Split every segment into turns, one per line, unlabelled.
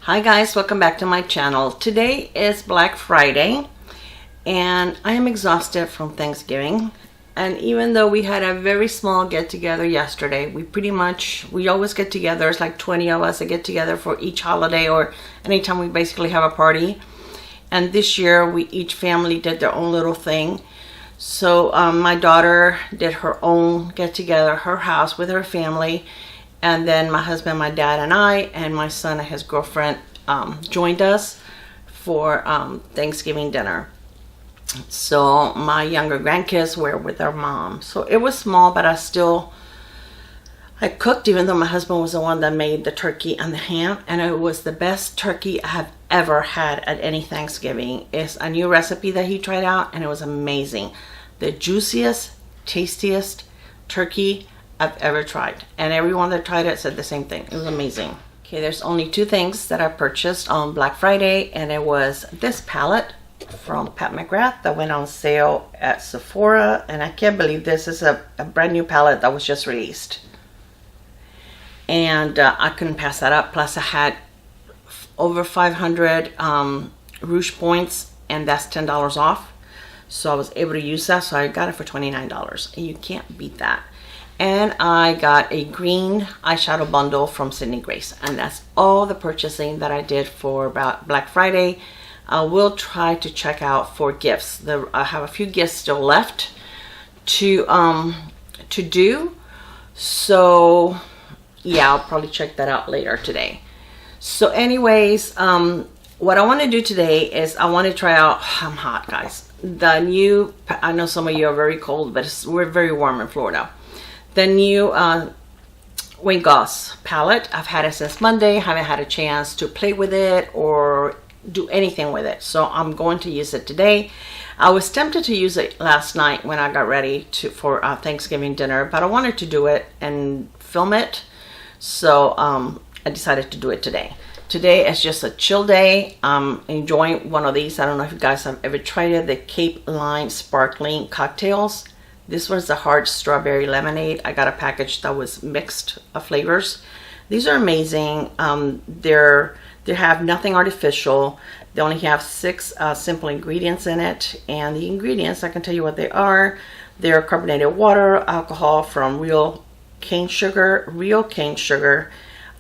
Hi guys, welcome back to my channel. Today is Black Friday and I am exhausted from Thanksgiving, and even though we had a very small get together yesterday, we always get together. It's like 20 of us that get together for each holiday or anytime we basically have a party, and this year each family did their own little thing. So my daughter did her own get together, her house with her family. And then my husband, my dad, and I, and my son and his girlfriend joined us for Thanksgiving dinner. So my younger grandkids were with their mom. So it was small, but I cooked, even though my husband was the one that made the turkey and the ham. And it was the best turkey I have ever had at any Thanksgiving. It's a new recipe that he tried out, and it was amazing. The juiciest, tastiest turkey I've ever tried, and everyone that tried it said the same thing. It was amazing. Okay, there's only two things that I purchased on Black Friday, and it was this palette from Pat McGrath that went on sale at Sephora, and I can't believe this is a brand new palette that was just released, and I couldn't pass that up. Plus I had over 500 Rouge points, and that's $10 off, so I was able to use that. So I got it for $29, and you can't beat that. And I got a green eyeshadow bundle from Sydney Grace. And that's all the purchasing that I did for about Black Friday. I will try to check out for gifts. I have a few gifts still left to do. So yeah, I'll probably check that out later today. So anyways, what I want to do today is I want to try out, I'm hot guys, the new, I know some of you are very cold, but we're very warm in Florida. The new Goss palette. I've had it since Monday. Haven't had a chance to play with it or do anything with it. So I'm going to use it today. I was tempted to use it last night when I got ready for Thanksgiving dinner, but I wanted to do it and film it. So I decided to do it today. Today is just a chill day. I'm enjoying one of these. I don't know if you guys have ever tried it. The Cape Lime Sparkling Cocktails. This was the hard strawberry lemonade. I got a package that was mixed flavors. These are amazing. They have nothing artificial. They only have 6 simple ingredients in it. And the ingredients, I can tell you what they are. They're carbonated water, alcohol from real cane sugar,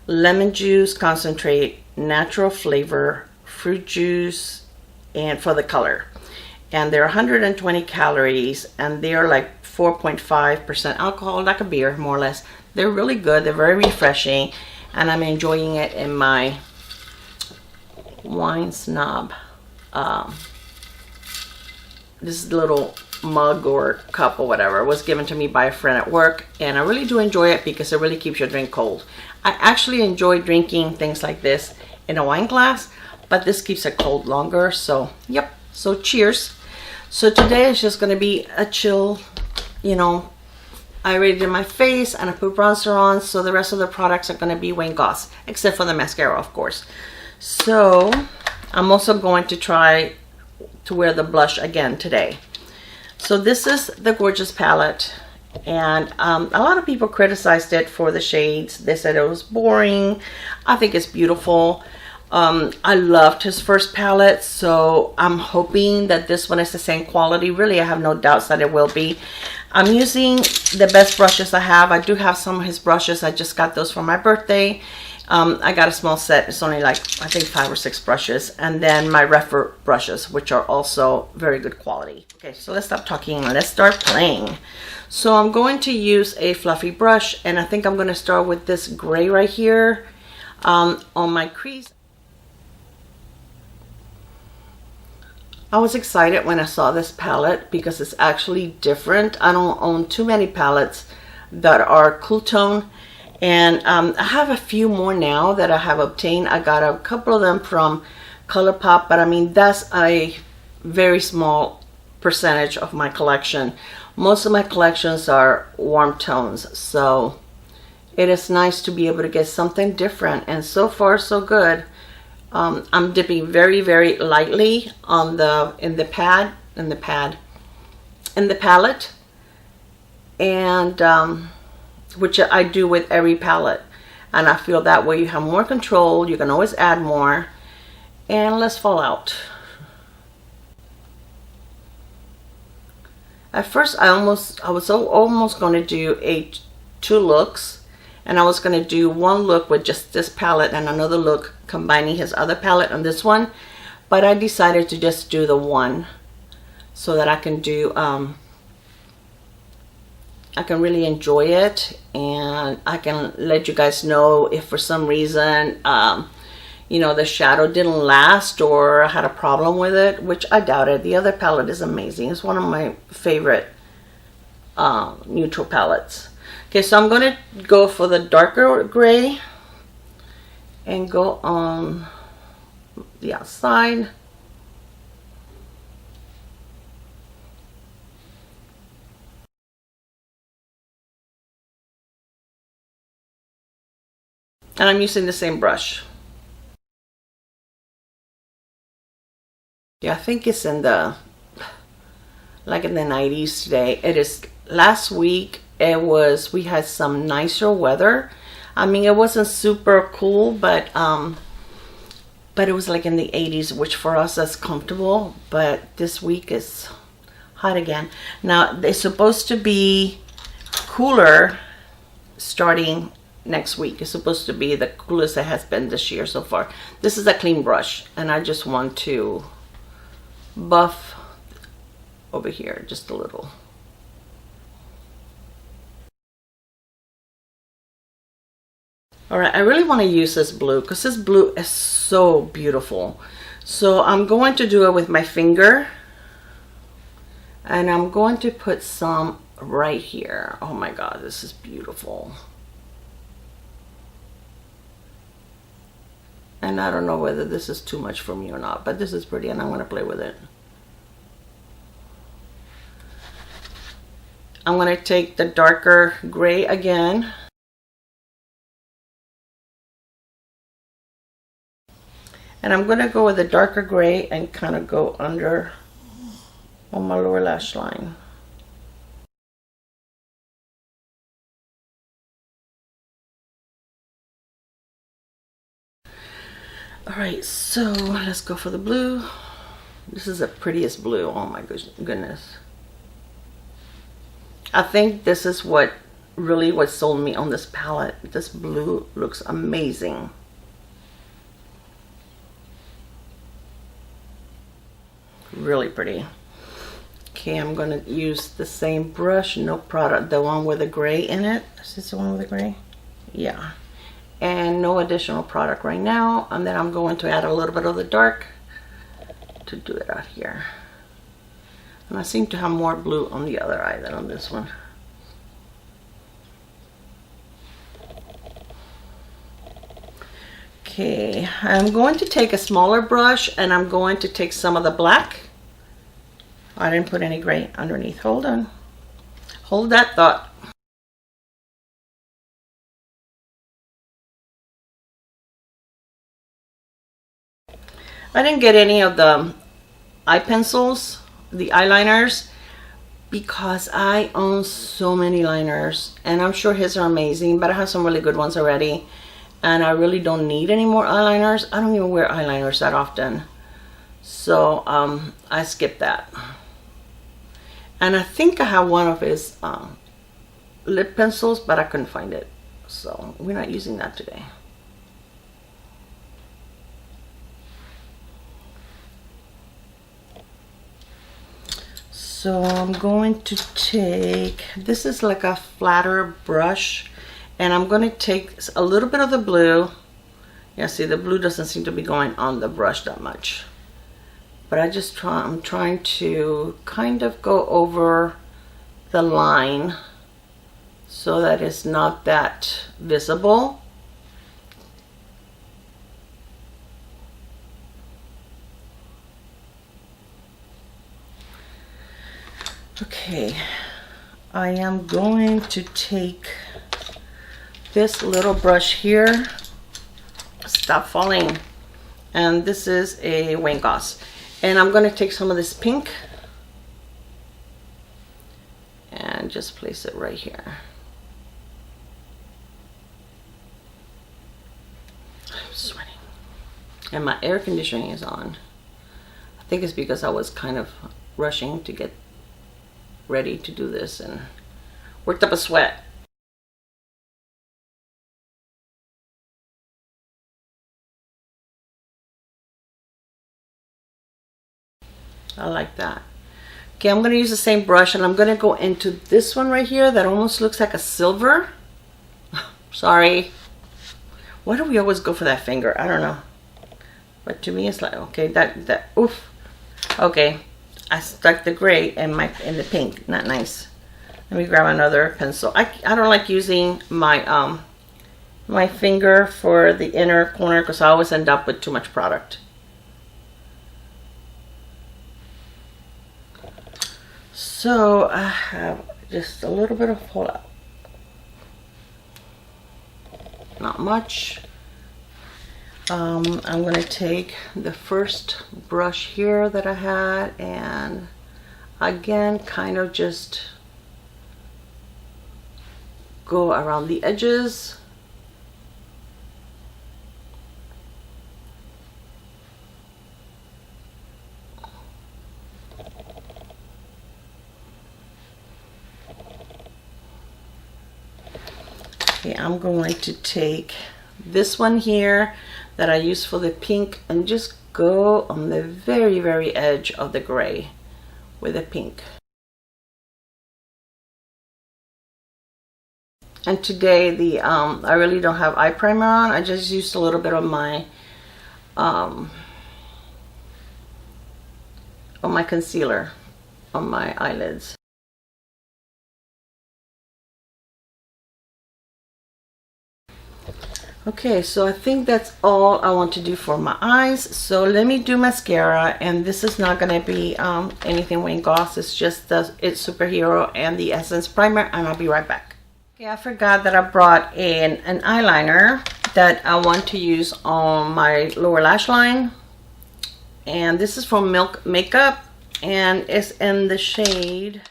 lemon juice concentrate, natural flavor, fruit juice, and for the color. And they're 120 calories, and they're like 4.5% alcohol, like a beer, more or less. They're really good. They're very refreshing, and I'm enjoying it in my wine snob. This little mug or cup or whatever was given to me by a friend at work, and I really do enjoy it because it really keeps your drink cold. I actually enjoy drinking things like this in a wine glass, but this keeps it cold longer. So yep, so cheers. So today is just going to be a chill, you know, I already did my face and I put bronzer on, so the rest of the products are going to be Goss, except for the mascara, of course. So I'm also going to try to wear the blush again today. So this is the Gorgeous palette, and a lot of people criticized it for the shades. They said it was boring. I think it's beautiful. I loved his first palette, so I'm hoping that this one is the same quality. Really, I have no doubts that it will be. I'm using the best brushes I have. I do have some of his brushes. I just got those for my birthday. I got a small set. It's only like, I think 5 or 6 brushes. And then my Refer brushes, which are also very good quality. Okay, so let's stop talking and let's start playing. So I'm going to use a fluffy brush, and I think I'm going to start with this gray right here on my crease. I was excited when I saw this palette because it's actually different. I don't own too many palettes that are cool tone, and I have a few more now that I have obtained. I got a couple of them from ColourPop, but I mean, that's a very small percentage of my collection. Most of my collections are warm tones, so it is nice to be able to get something different, and so far so good. I'm dipping very, very lightly on in the palette, and which I do with every palette. And I feel that way you have more control. You can always add more and less fallout. At first I was almost going to do two looks, and I was going to do one look with just this palette and another look combining his other palette on this one, but I decided to just do the one so that I can do I can really enjoy it, and I can let you guys know if for some reason you know, the shadow didn't last or I had a problem with it, which I doubt it. The other palette is amazing. It's one of my favorite neutral palettes. Okay, so I'm going to go for the darker gray and go on the outside. And I'm using the same brush. Yeah, I think it's in the, like in the 90s today. It is, last week it was, we had some nicer weather. I mean, it wasn't super cool, but it was like in the 80s, which for us is comfortable. But this week is hot again. Now, it's supposed to be cooler starting next week. It's supposed to be the coolest it has been this year so far. This is a clean brush, and I just want to buff over here just a little. All right, I really want to use this blue because this blue is so beautiful. So I'm going to do it with my finger, and I'm going to put some right here. Oh my God, this is beautiful. And I don't know whether this is too much for me or not, but this is pretty, and I'm going to play with it. I'm going to take the darker gray again. And I'm going to go with the darker gray and kind of go under on my lower lash line. All right, so let's go for the blue. This is the prettiest blue. Oh my goodness. I think this is what sold me on this palette. This blue looks amazing. Really pretty. Okay, I'm gonna use the same brush, no product, the one with the gray in it. Is this the one with the gray? Yeah. And no additional product right now. And then I'm going to add a little bit of the dark to do it out here. And I seem to have more blue on the other eye than on this one. Okay, I'm going to take a smaller brush and I'm going to take some of the black. I didn't put any gray underneath. Hold on. Hold that thought. I didn't get any of the eye pencils, the eyeliners, because I own so many liners, and I'm sure his are amazing, but I have some really good ones already, and I really don't need any more eyeliners. I don't even wear eyeliners that often, so I skipped that. And I think I have one of his lip pencils, but I couldn't find it, so we're not using that today. So I'm going to take, this is like a flatter brush, and I'm going to take a little bit of the blue. Yeah, see, the blue doesn't seem to be going on the brush that much. But I'm trying to kind of go over the line so that it's not that visible. Okay, I am going to take this little brush here. Stop falling. And this is a Goss. And I'm going to take some of this pink and just place it right here. And my air conditioning is on. I think it's because I was kind of rushing to get ready to do this and worked up a sweat. I like that. Okay, I'm going to use the same brush and I'm going to go into this one right here that almost looks like a silver. Sorry. Why do we always go for that finger? I don't know. But to me it's like, okay, that oof. Okay, I stuck the gray in the pink. Not nice. Let me grab another pencil. I don't like using my my finger for the inner corner because I always end up with too much product. So I have just a little bit of fallout. Not much. I'm going to take the first brush here that I had and again kind of just go around the edges. Okay, I'm going to take this one here that I use for the pink and just go on the very, very edge of the gray with the pink. And today I really don't have eye primer on. I just used a little bit of my concealer on my eyelids. Okay, so I think that's all I want to do for my eyes. So let me do mascara, and this is not going to be anything with Goss. It's just the It's Superhero and the Essence Primer, and I'll be right back. Okay, I forgot that I brought in an eyeliner that I want to use on my lower lash line. And this is from Milk Makeup, and it's in the shade,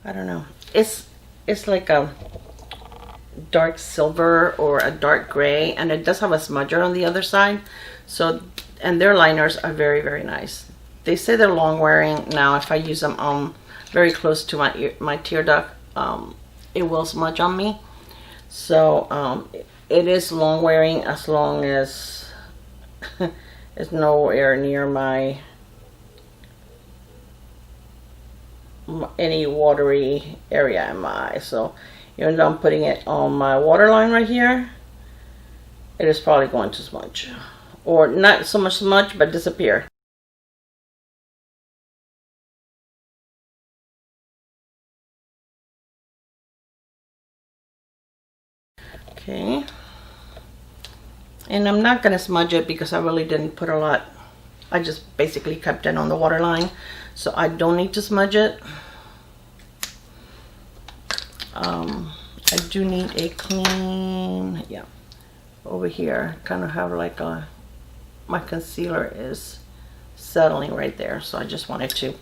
I don't know, it's like a dark silver or a dark gray, and it does have a smudger on the other side. So, and their liners are very, very nice. They say they're long wearing. Now if I use them very close to my tear duct, it will smudge on me. So it is long wearing as long as it's nowhere near any watery area in my eye. So even though I'm putting it on my waterline right here, it is probably going to smudge. Or not so much smudge, but disappear. Okay. And I'm not going to smudge it because I really didn't put a lot. I just basically kept it on the waterline. So I don't need to smudge it. I do need a clean, yeah, over here, kind of have like my concealer is settling right there. So I just wanted to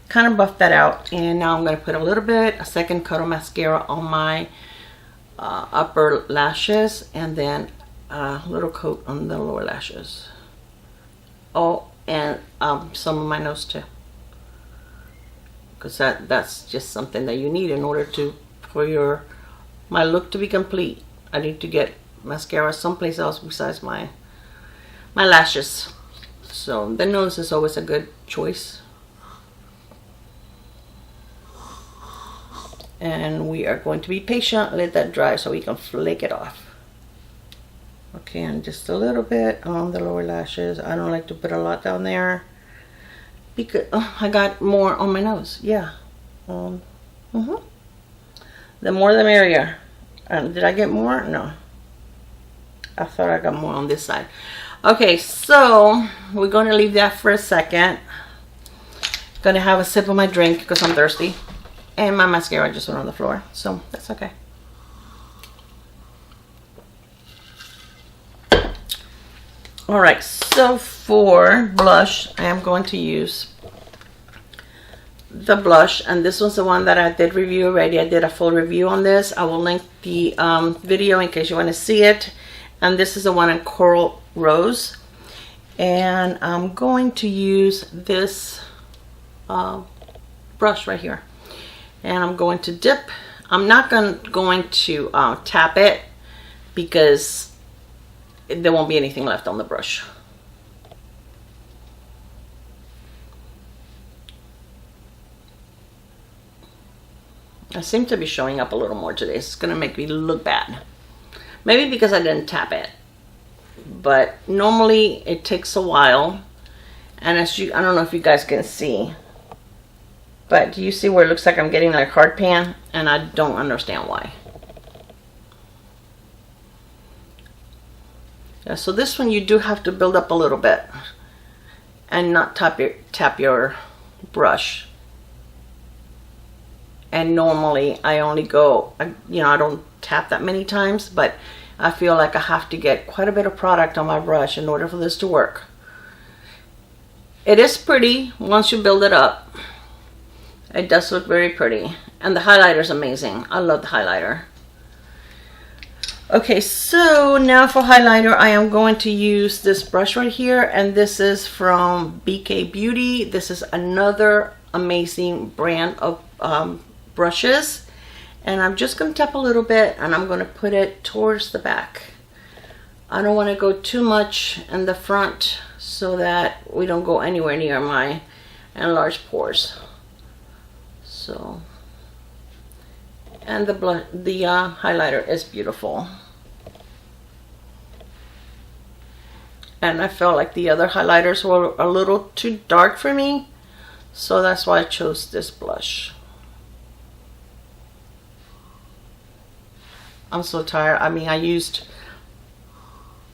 kind of buff that out. And now I'm going to put a second coat of mascara on my upper lashes, and then a little coat on the lower lashes. Oh, and some of my nose too. Because that's just something that you need in order for my look to be complete. I need to get mascara someplace else besides my lashes. So the nose is always a good choice. And we are going to be patient, let that dry so we can flake it off. Okay, and just a little bit on the lower lashes. I don't like to put a lot down there because I got more on my nose. Yeah. The more the merrier. Did I get more? No. I thought I got more on this side. Okay, so we're going to leave that for a second. Gonna have a sip of my drink because I'm thirsty. And my mascara just went on the floor, so that's okay. Alright, so for blush, I am going to use the blush, and this was the one that I did review already. I did a full review on this. I will link the video in case you want to see it. And this is the one in Coral Rose, And I'm going to use this brush right here, and I'm going to dip. I'm not going to tap it because there won't be anything left on the brush. I seem to be showing up a little more today. It's gonna make me look bad. Maybe because I didn't tap it. But normally it takes a while. And as I don't know if you guys can see, but do you see where it looks like I'm getting like hard pan? And I don't understand why. Yeah, so this one you do have to build up a little bit and not tap your brush. And normally I only go, you know, I don't tap that many times, but I feel like I have to get quite a bit of product on my brush in order for this to work. It is pretty once you build it up. It does look very pretty. And the highlighter is amazing. I love the highlighter. Okay, so now for highlighter, I am going to use this brush right here. And this is from BK Beauty. This is another amazing brand of brushes. And I'm just going to tap a little bit and I'm going to put it towards the back. I don't want to go too much in the front so that we don't go anywhere near my enlarged pores. So, and the highlighter is beautiful. And I felt like the other highlighters were a little too dark for me, so that's why I chose this blush. I'm so tired. I mean, I used,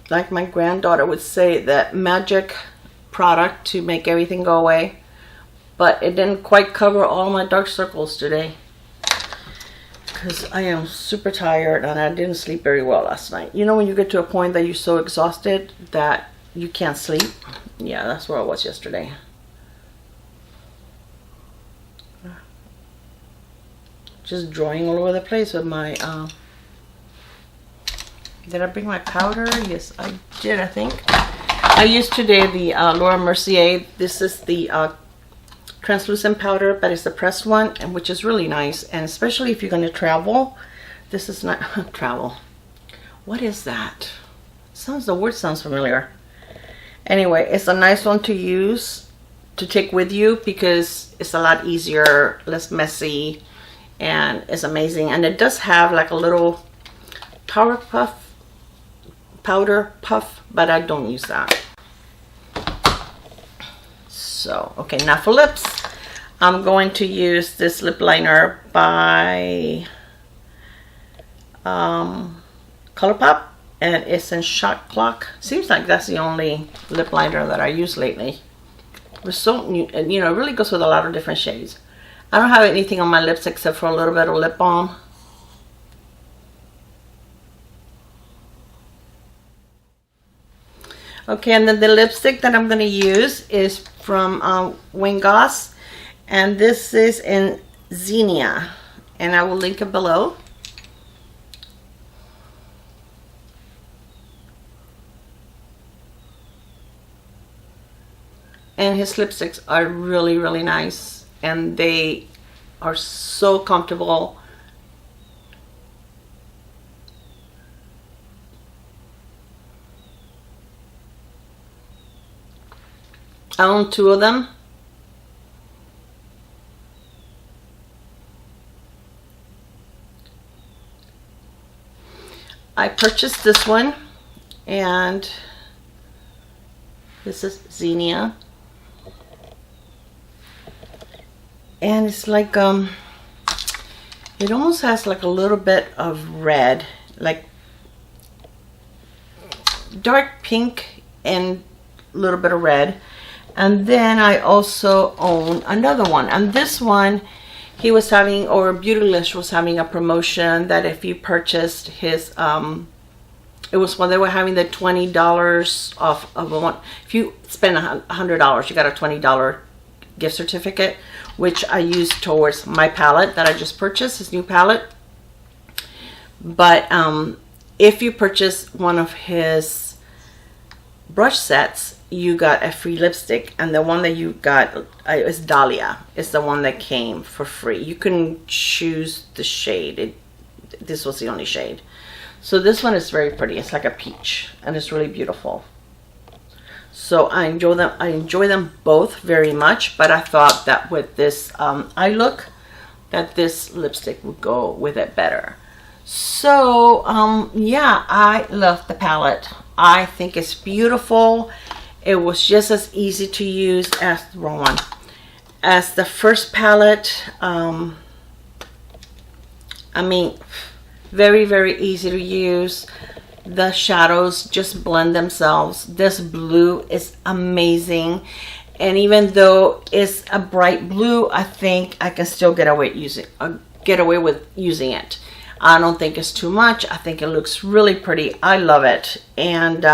like my granddaughter would say, that magic product to make everything go away. But it didn't quite cover all my dark circles today. Because I am super tired and I didn't sleep very well last night. You know when you get to a point that you're so exhausted that you can't sleep? Yeah, that's where I was yesterday. Just drawing all over the place with my... Did I bring my powder? Yes, I did, I think. I used today the Laura Mercier. This is the translucent powder, but it's the pressed one, and which is really nice. And especially if you're going to travel, this is not travel. What is that? The word sounds familiar. Anyway, it's a nice one to use, to take with you, because it's a lot easier, less messy, and it's amazing. And it does have like a little powder puff, but I don't use that. So, okay, now for lips, I'm going to use this lip liner by ColourPop, and it's in Shot Clock. Seems like that's the only lip liner that I use lately. It's so new, and you know, it really goes with a lot of different shades. I don't have anything on my lips except for a little bit of lip balm. Okay, and then the lipstick that I'm going to use is from Goss, and this is in Xenia, and I will link it below. And his lipsticks are really, really nice, and they are so comfortable. I own 2 of them. I purchased this one, and this is Xenia. And it's like, it almost has like a little bit of red, like dark pink and a little bit of red. And then I also own another one, and this one he was having, or Beautylish was having a promotion that if you purchased his it was when they were having the $20 off of one. If you spend $100, you got a $20 gift certificate, which I used towards my palette that I just purchased, his new palette. But if you purchase one of his brush sets, you got a free lipstick, and the one that you got is Dahlia. It's the one that came for free. You couldn't choose the shade. This was the only shade. So this one is very pretty. It's like a peach, and it's really beautiful. So I enjoy them. I enjoy them both very much, but I thought that with this eye look, that this lipstick would go with it better. So yeah, I love the palette. I think it's beautiful. It was just as easy to use as the wrong one, as the first palette. I mean, very, very easy to use. The shadows just blend themselves. This blue is amazing, and even though it's a bright blue, I think I can still get away with using it. I don't think it's too much. I think it looks really pretty. I love it, and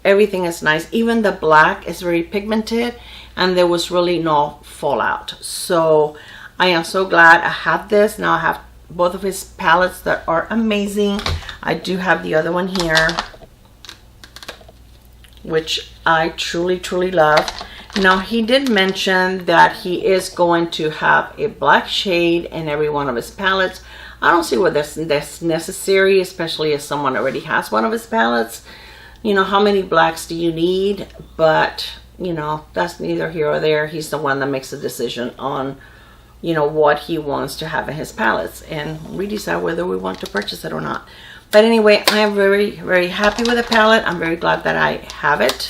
everything is nice. Even the black is very pigmented, and there was really no fallout. So I am so glad I have this. Now I have both of his palettes that are amazing. I do have the other one here, which I truly, truly love. Now, he did mention that he is going to have a black shade in every one of his palettes. I don't see whether that's necessary, especially if someone already has one of his palettes. You know, how many blacks do you need? But, you know, that's neither here or there. He's the one that makes the decision on, you know, what he wants to have in his palettes, and we decide whether we want to purchase it or not. But anyway, I am very, very happy with the palette. I'm very glad that I have it.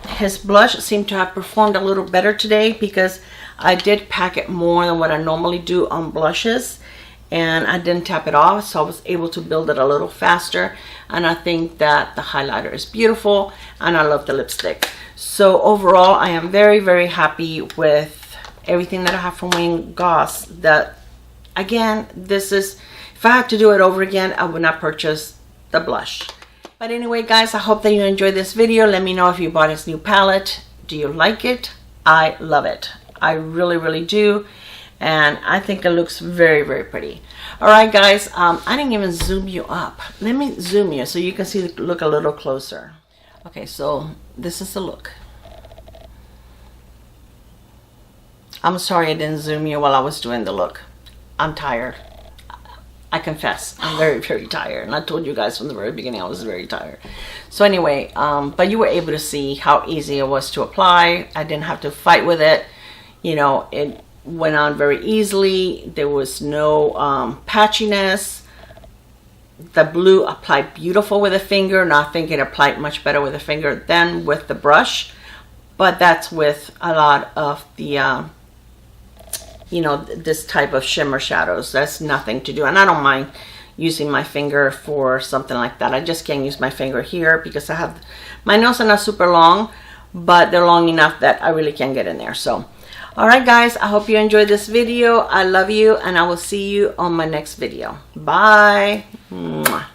His blush seemed to have performed a little better today, because I did pack it more than what I normally do on blushes, and I didn't tap it off, so I was able to build it a little faster. And I think that the highlighter is beautiful, and I love the lipstick. So overall, I am very, very happy with everything that I have from Goss. That, again, this is, if I had to do it over again, I would not purchase the blush. But anyway, guys, I hope that you enjoyed this video. Let me know if you bought his new palette. Do you like it? I love it. I really, really do. And I think it looks very, very pretty. All right, guys, I didn't even zoom you up. Let me zoom you so you can see the look a little closer. Okay, so this is the look. I'm sorry I didn't zoom you while I was doing the look. I'm tired. I confess, I'm very, very tired. And I told you guys from the very beginning I was very tired. So anyway, but you were able to see how easy it was to apply. I didn't have to fight with it. You know, it went on very easily. There was no patchiness. The blue applied beautiful with a finger. Now I think it applied much better with a finger than with the brush. But that's with a lot of the you know, this type of shimmer shadows. That's nothing to do, and I don't mind using my finger for something like that. I just can't use my finger here because I have, my nails are not super long, but they're long enough that I really can't get in there. So all right, guys, I hope you enjoyed this video. I love you, and I will see you on my next video. Bye. Mwah.